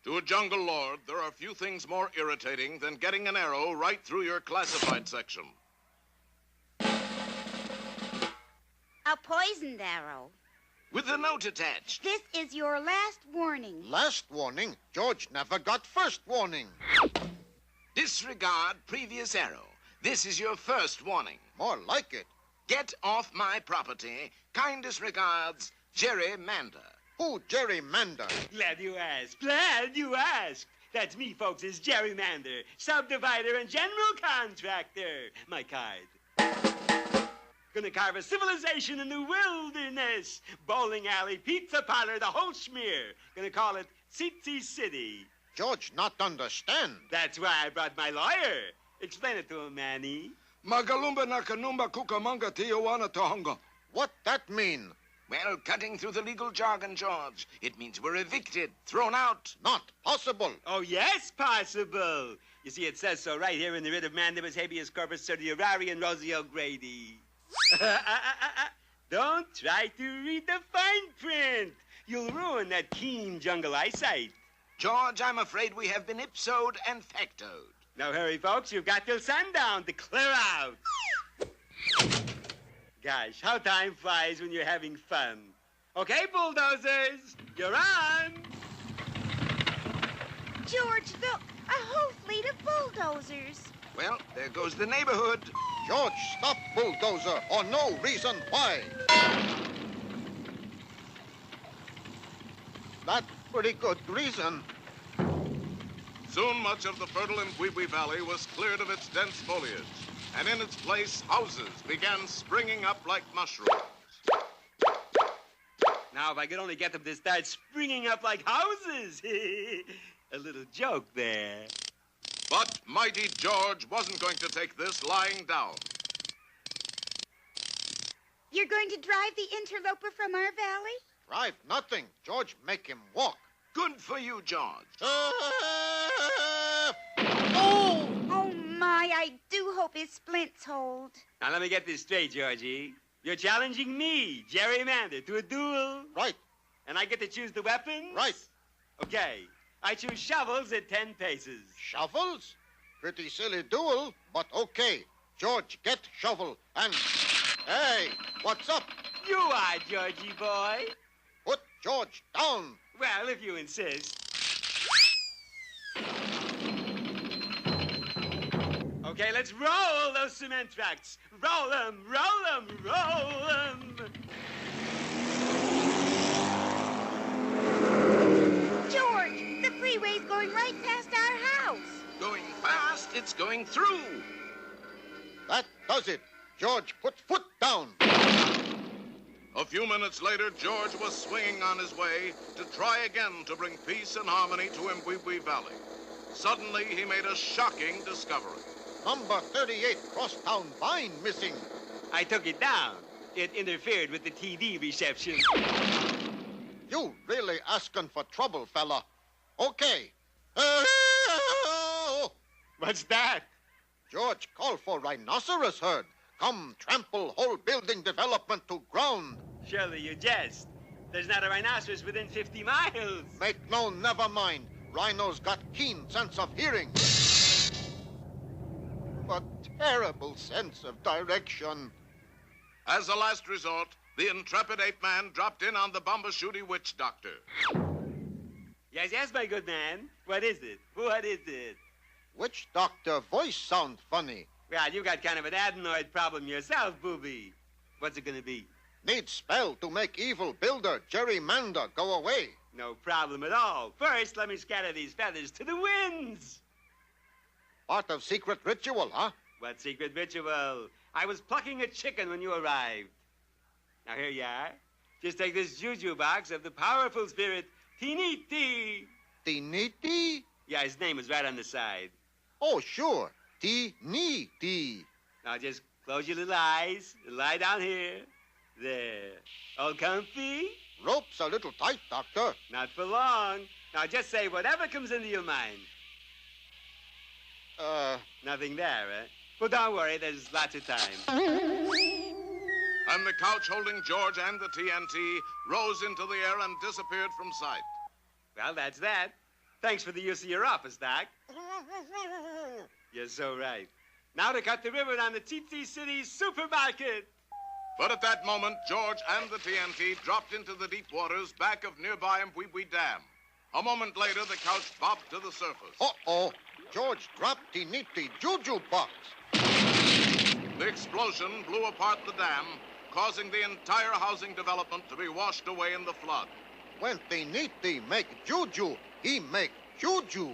To a jungle lord, there are few things more irritating than getting an arrow right through your classified section. A poisoned arrow. With a note attached. This is your last warning. Last warning? George never got first warning. Disregard previous arrow. This is your first warning. More like it. Get off my property. Kindest regards, Jerry Mander. Who gerrymander? Glad you asked. Glad you asked. That's me, folks, is gerrymander, subdivider, and general contractor. My card. Gonna carve a civilization in the wilderness. Bowling alley, pizza parlor, the whole schmear. Gonna call it Tsitsi City. George not understand. That's why I brought my lawyer. Explain it to him, Manny. Magalumba nakanumba kukamanga tijuana tohonga. What that mean? Well, cutting through the legal jargon, George. It means we're evicted, thrown out. Not possible. Oh, yes, possible. You see, it says so right here in the writ of mandamus habeas corpus certiorari and Rosie O'Grady. Don't try to read the fine print. You'll ruin that keen jungle eyesight. George, I'm afraid we have been ipsoed and factoed. Now hurry, folks. You've got till sundown to clear out. Gosh, how time flies when you're having fun. Okay, bulldozers, you're on. George, look, a whole fleet of bulldozers. Well, there goes the neighborhood. George, stop bulldozer, or no reason why. That's pretty good reason. Soon much of the fertile Mbwibwi Valley was cleared of its dense foliage, and in its place, houses began springing up like mushrooms. Now, if I could only get them to start springing up like houses. A little joke there. But mighty George wasn't going to take this lying down. You're going to drive the interloper from our valley? Drive nothing. George make him walk. Good for you, George. Oh! Oh, my, I do hope his splints hold. Now, let me get this straight, Georgie. You're challenging me, gerrymander, to a duel. Right. And I get to choose the weapons? Right. Okay. I choose shovels at 10 paces. Shovels? Pretty silly duel, but okay. George, get shovel and... Hey, what's up? You are, Georgie boy. Put George down. Well, if you insist. Okay, let's roll those cement tracks. Roll them, roll them, roll them. George, the freeway's going right past our house. Going fast, it's going through. That does it. George, put foot down. A few minutes later, George was swinging on his way to try again to bring peace and harmony to Mbwibwi Valley. Suddenly, he made a shocking discovery. Number 38 crosstown vine missing. I took it down. It interfered with the TV reception. You really asking for trouble, fella. Okay. What's that? George, call for rhinoceros herd. Come trample whole building development to ground. Surely you jest. There's not a rhinoceros within 50 miles. Make no never mind. Rhinos got keen sense of hearing. But terrible sense of direction. As a last resort, the intrepid ape-man dropped in on the Bombashooty witch doctor. Yes, yes, my good man. What is it? What is it? Witch doctor voice sound funny. Well, you got kind of an adenoid problem yourself, booby. What's it gonna be? Need spell to make evil builder gerrymander go away. No problem at all. First, let me scatter these feathers to the winds. Part of secret ritual, huh? What secret ritual? I was plucking a chicken when you arrived. Now, here you are. Just take this juju box of the powerful spirit, Tiniti. Tiniti? Yeah, his name is right on the side. Oh, sure. Tiniti. Now, just close your little eyes. Lie down here. There. All comfy? Rope's a little tight, doctor. Not for long. Now, just say whatever comes into your mind. Nothing there, eh? Well, don't worry. There's lots of time. And the couch holding George and the TNT rose into the air and disappeared from sight. Well, that's that. Thanks for the use of your office, Doc. You're so right. Now to cut the ribbon on the Tsetse City supermarket. But at that moment, George and the TNT dropped into the deep waters back of nearby Mbwibwi Dam. A moment later, the couch bobbed to the surface. Uh-oh. George dropped the nifty juju box. The explosion blew apart the dam, causing the entire housing development to be washed away in the flood. When the nifty make juju, he make juju.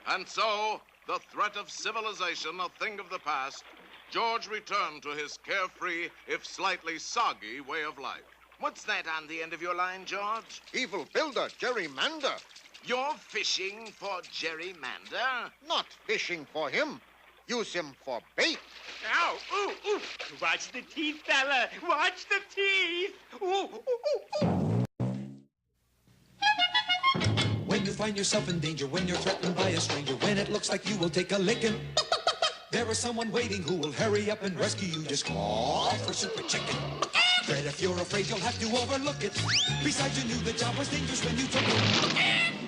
And so, the threat of civilization a thing of the past, George returned to his carefree, if slightly soggy, way of life. What's that on the end of your line, George? Evil builder, gerrymander. You're fishing for gerrymander? Not fishing for him. Use him for bait. Ow! Ooh, ooh! Watch the teeth, fella! Watch the teeth! Ooh, ooh, ooh, ooh! When you find yourself in danger, when you're threatened by a stranger, when it looks like you will take a licking, there is someone waiting who will hurry up and rescue you. Just call for Super Chicken. Fred, if you're afraid, you'll have to overlook it. Besides, you knew the job was dangerous when you took it.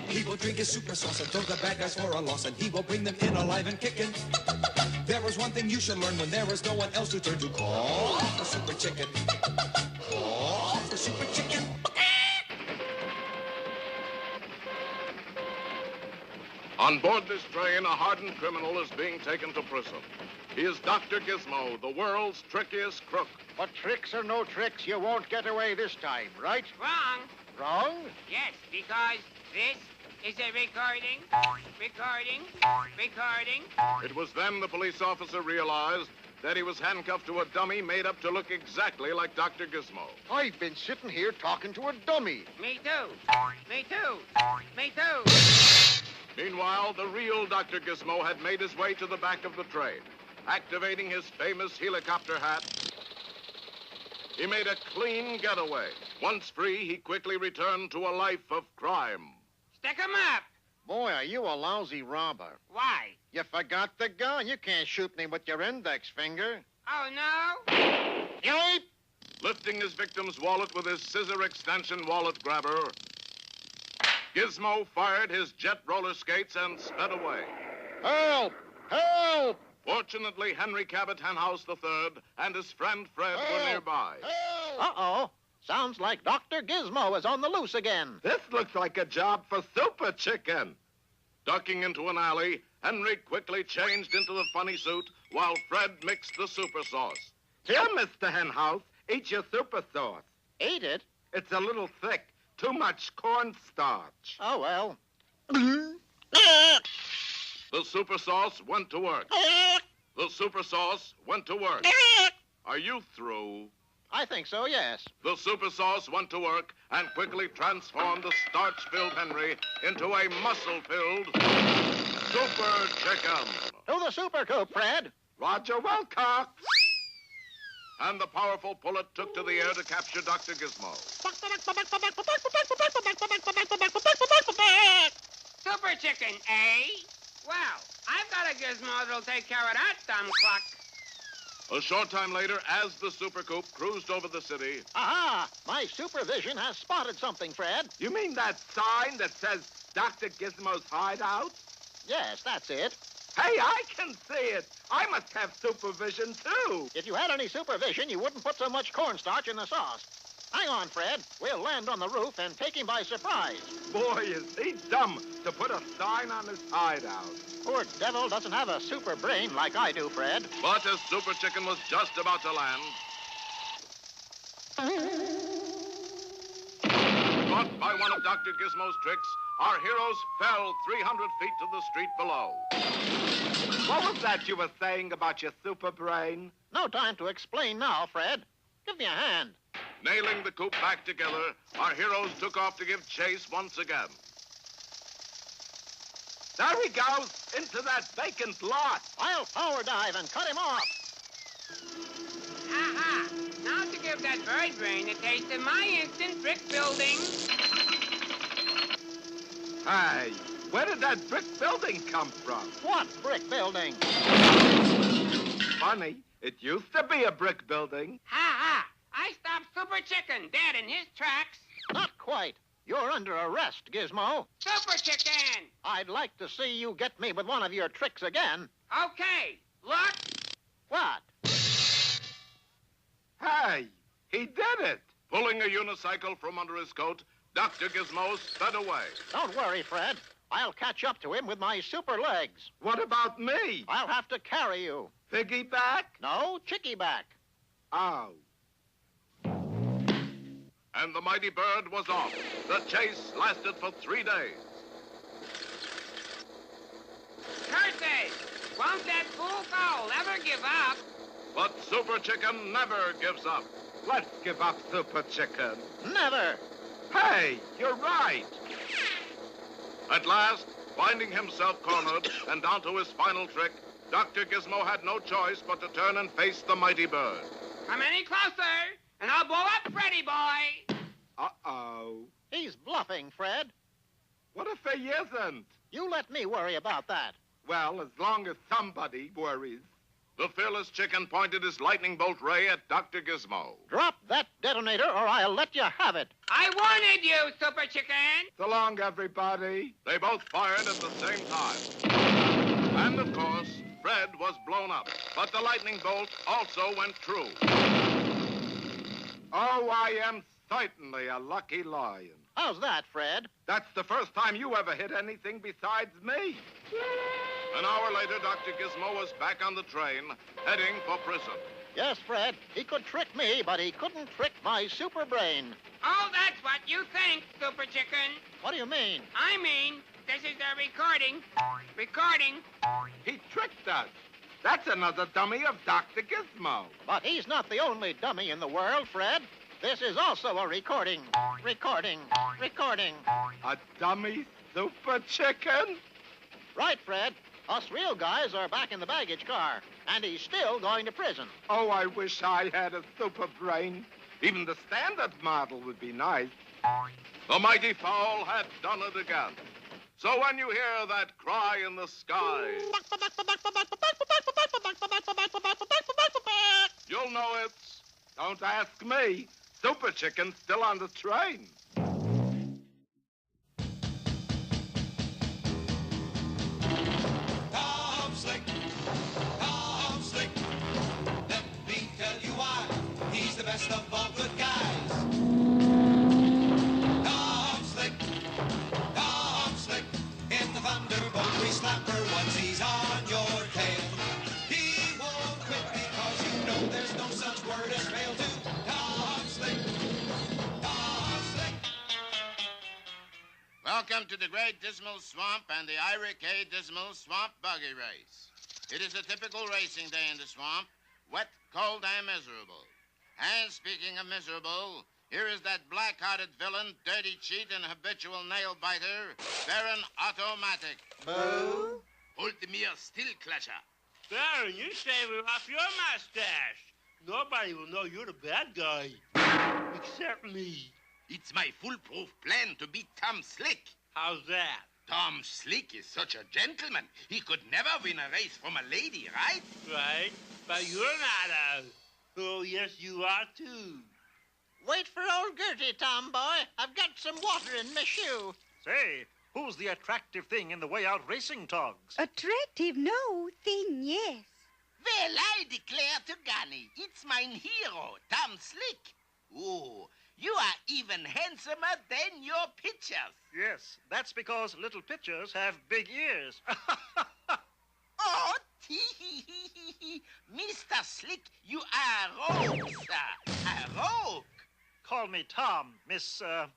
He will drink his super sauce and throw the bad guys for a loss, and he will bring them in alive and kicking. There is one thing you should learn when there is no one else to turn to. Call for Super Chicken. Call for Super Chicken. On board this train, a hardened criminal is being taken to prison. He is Dr. Gizmo, the world's trickiest crook. But tricks or no tricks, you won't get away this time, right? Wrong. Wrong? Yes, because this is a recording. It was then the police officer realized that he was handcuffed to a dummy made up to look exactly like Dr. Gizmo. I've been sitting here talking to a dummy. Me too. Meanwhile, the real Dr. Gizmo had made his way to the back of the train. Activating his famous helicopter hat, he made a clean getaway. Once free, he quickly returned to a life of crime. Stick 'em up. Boy, are you a lousy robber. Why? You forgot the gun. You can't shoot me with your index finger. Oh, no? Yoip! Lifting his victim's wallet with his scissor extension wallet grabber, Gizmo fired his jet roller skates and sped away. Help! Help! Fortunately, Henry Cabot Henhouse III and his friend Fred were nearby. Help! Uh-oh. Sounds like Dr. Gizmo is on the loose again. This looks like a job for Super Chicken. Ducking into an alley, Henry quickly changed into the funny suit while Fred mixed the super sauce. Here, Mr. Henhouse, eat your super sauce. Ate it? It's a little thick. Too much cornstarch. Oh, well. The super sauce went to work. The super sauce went to work. Are you through? I think so, yes. The super sauce went to work and quickly transformed the starch-filled Henry into a muscle-filled Super Chicken. To the super coop, Fred. Roger Wilcox. And the powerful pullet took to the air to capture Dr. Gizmo. Super Chicken, eh? Well, I've got a gizmo that'll take care of that dumb cluck. A short time later, as the Super Coupe cruised over the city, Aha! My supervision has spotted something, Fred. You mean that sign that says Dr. Gizmo's hideout? Yes, that's it. Hey, I can see it. I must have supervision, too. If you had any supervision, you wouldn't put so much cornstarch in the sauce. Hang on, Fred. We'll land on the roof and take him by surprise. Boy, is he dumb to put a sign on his hideout. Poor devil doesn't have a super brain like I do, Fred. but as Super Chicken was just about to land, caught by one of Dr. Gizmo's tricks, our heroes fell 300 feet to the street below. What was that you were saying about your super brain? No time to explain now, Fred. Give me a hand. Nailing the coupe back together, our heroes took off to give chase once again. There he goes, into that vacant lot. I'll power dive and cut him off. Aha! Now to give that bird brain a taste of my instant brick building. Hey, where did that brick building come from? What brick building? Funny, it used to be a brick building. Ha ha! I stopped Super Chicken dead in his tracks. Not quite. You're under arrest, Gizmo. Super Chicken! I'd like to see you get me with one of your tricks again. Okay, look. What? Hey, he did it. Pulling a unicycle from under his coat, Dr. Gizmo sped away. Don't worry, Fred. I'll catch up to him with my super legs. What about me? I'll have to carry you. Piggyback? No, chickie-back. Oh. And the mighty bird was off. The chase lasted for 3 days. Curses! Won't that fool Cole ever give up? But Super Chicken never gives up. Let's give up, Super Chicken. Never. Hey, you're right. At last, finding himself cornered and down to his final trick, Dr. Gizmo had no choice but to turn and face the mighty bird. Come any closer, and I'll blow up Freddy Boy. Uh-oh. He's bluffing, Fred. What if he isn't? You let me worry about that. Well, as long as somebody worries. The fearless chicken pointed his lightning bolt ray at Dr. Gizmo. Drop that detonator or I'll let you have it. I wanted you, Super Chicken. So long, everybody. They both fired at the same time. And, of course, Fred was blown up. But the lightning bolt also went true. Oh, I am certainly a lucky lion. How's that, Fred? That's the first time you ever hit anything besides me. An hour later, Dr. Gizmo was back on the train, heading for prison. Yes, Fred. He could trick me, but he couldn't trick my super brain. Oh, that's what you think, Super Chicken. What do you mean? I mean, this is the recording. Recording. He tricked us. That's another dummy of Dr. Gizmo. But he's not the only dummy in the world, Fred. This is also a recording. Recording. A dummy Super Chicken? Right, Fred. Us real guys are back in the baggage car, and he's still going to prison. Oh, I wish I had a super brain. Even the standard model would be nice. The mighty fowl had done it again. So when you hear that cry in the sky, you'll know it's... Don't ask me. Super Chicken's still on the train. Tom Slick, let me tell you why he's the best of all good guys. Tom Slick, in the Thunderbolt we slapper once he's on your tail. He won't quit because you know there's no such word as fail to Tom Slick. Welcome to the Great Dismal Swamp and the Ira K. Dismal Swamp Buggy Race. It is a typical racing day in the swamp, wet, cold, and miserable. And speaking of miserable, here is that black-hearted villain, dirty cheat, and habitual nail-biter, Baron Automatic. Boo? Hold the mirror still, Clasher. Baron, you shaver off your mustache. Nobody will know you're the bad guy. Except me. It's my foolproof plan to beat Tom Slick. How's that? Tom Slick is such a gentleman. He could never win a race from a lady, right? Right, but you're not a... Oh, yes, you are, too. Wait for old Gertie, Tomboy. I've got some water in my shoe. Say, who's the attractive thing in the way out racing togs? Attractive? No. Thin, yes. Well, I declare to Gunny, it's mine hero, Tom Slick. Oh, you are even handsomer than your pictures. Yes, that's because little pitchers have big ears. Oh, tee-hee-hee-hee-hee. Mr. Slick, you are a rogue, sir. A rogue. Call me Tom, Miss, Boondacker.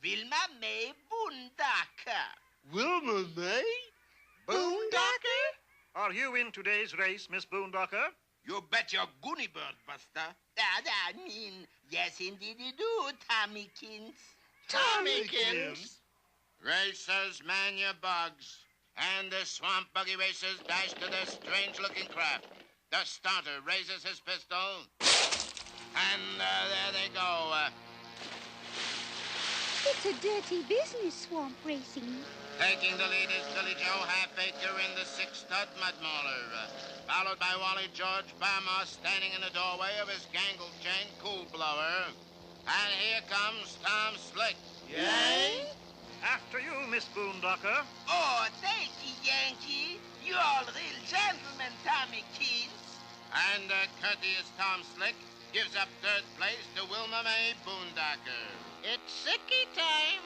Wilma May Boondacker. Wilma May? Boondocker? Are you in today's race, Miss Boondocker? You bet your goony bird, Buster. I mean, yes, indeed you do, Tommykins. Tommykins? Racers, man your bugs. And the swamp buggy racers dash to their strange-looking craft. The starter raises his pistol. And there they go. It's a dirty business, swamp racing. Taking the lead is Billy Joe Halfacre in the six-stud mud mauler, followed by Wally George Barmore standing in the doorway of his gangle chain cool blower. And here comes Tom Slick. Yay? After you, Miss Boondocker. Oh, thank you, Yankee. You all real gentlemen, Tommy Keens. And courteous Tom Slick gives up third place to Wilma Mae Boondocker. It's sicky time.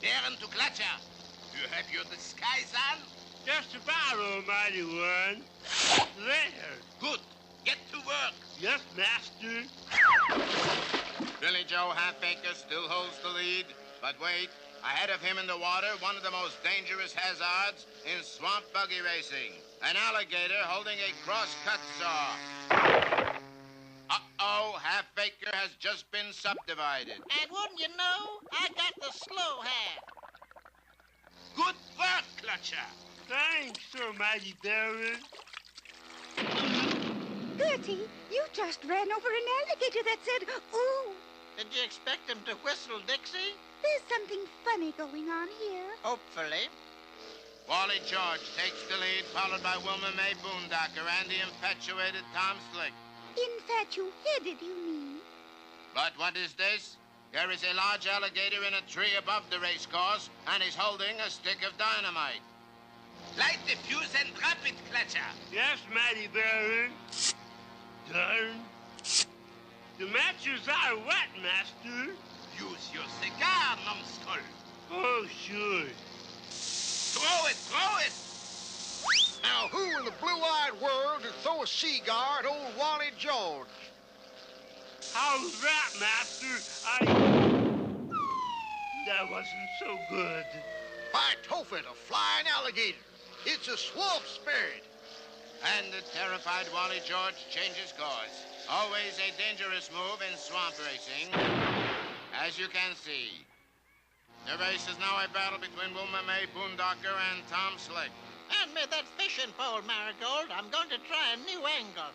Baron to Clutcher. You have your disguise on? Just about, almighty one. There. Good. Get to work. Yes, master. Billy Joe Halfacre still holds the lead, but wait. Ahead of him in the water, one of the most dangerous hazards in swamp buggy racing. An alligator holding a cross-cut saw. Uh-oh, Halfacre has just been subdivided. And wouldn't you know, I got the slow half. Good work, Clutcher. Thanks, almighty Baron. Gertie, you just ran over an alligator that said, ooh. Did you expect him to whistle, Dixie? There's something funny going on here. Hopefully. Wally George takes the lead, followed by Wilma Mae Boondocker and the infatuated Tom Slick. Infatuated, you mean? But what is this? There is a large alligator in a tree above the race course, and he's holding a stick of dynamite. Light the fuse and drop it, Clutcher. Yes, mighty Baron. Darn. The matches are wet, master. Use your cigar, numbskull. Oh, sure. Throw it, throw it. Now, who in the blue-eyed world would throw a cigar at old Wally George? How's that, master? That wasn't so good. By Tophet, a flying alligator. It's a swamp spirit. And the terrified Wally George changes course. Always a dangerous move in swamp racing, as you can see. The race is now a battle between Wilma Mae Boondocker and Tom Slick. Hand me that fishing pole, Marigold. I'm going to try a new angle.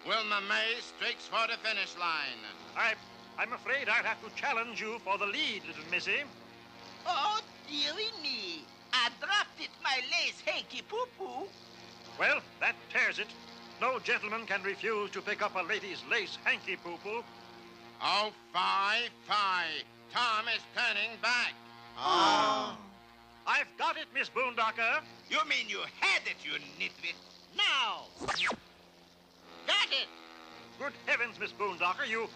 Wilma Mae streaks for the finish line. I'm afraid I'll have to challenge you for the lead, little missy. Oh, dearie me. I dropped it, my lace hanky-poo-poo. Well, that tears it. No gentleman can refuse to pick up a lady's lace hanky-poo-poo. Oh, fie. Tom is turning back. Oh. I've got it, Miss Boondocker. You mean you had it, you nitwit? Now. Got it. Good heavens, Miss Boondocker, you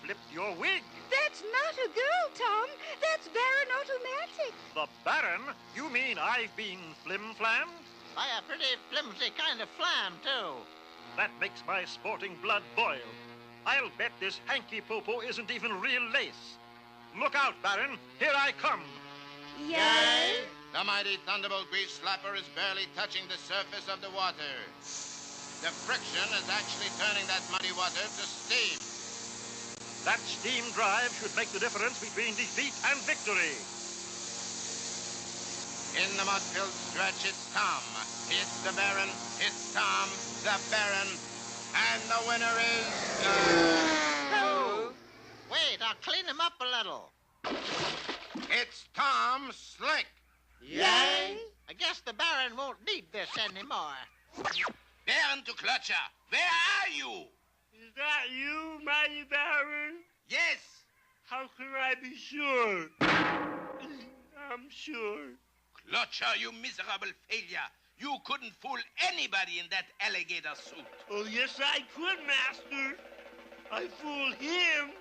flipped your wig. That's not a girl, Tom. That's Baron Automatic. The Baron? You mean I've been flim-flammed? By a pretty flimsy kind of flam, too. That makes my sporting blood boil. I'll bet this hanky-poo-poo isn't even real lace. Look out, Baron. Here I come. Yay! The mighty Thunderbolt Grease Slapper is barely touching the surface of the water. The friction is actually turning that muddy water to steam. That steam drive should make the difference between defeat and victory. In the mud-filled stretch, it's Tom. It's the Baron. It's Tom, the Baron. And the winner is... Oh. Wait, I'll clean him up a little. It's Tom Slick. Yay! I guess the Baron won't need this anymore. Baron to Clutcher, where are you? Is that you, mighty Baron? Yes. How can I be sure? I'm sure. Clutcher, you miserable failure. You couldn't fool anybody in that alligator suit. Oh, yes, I could, master. I fooled him.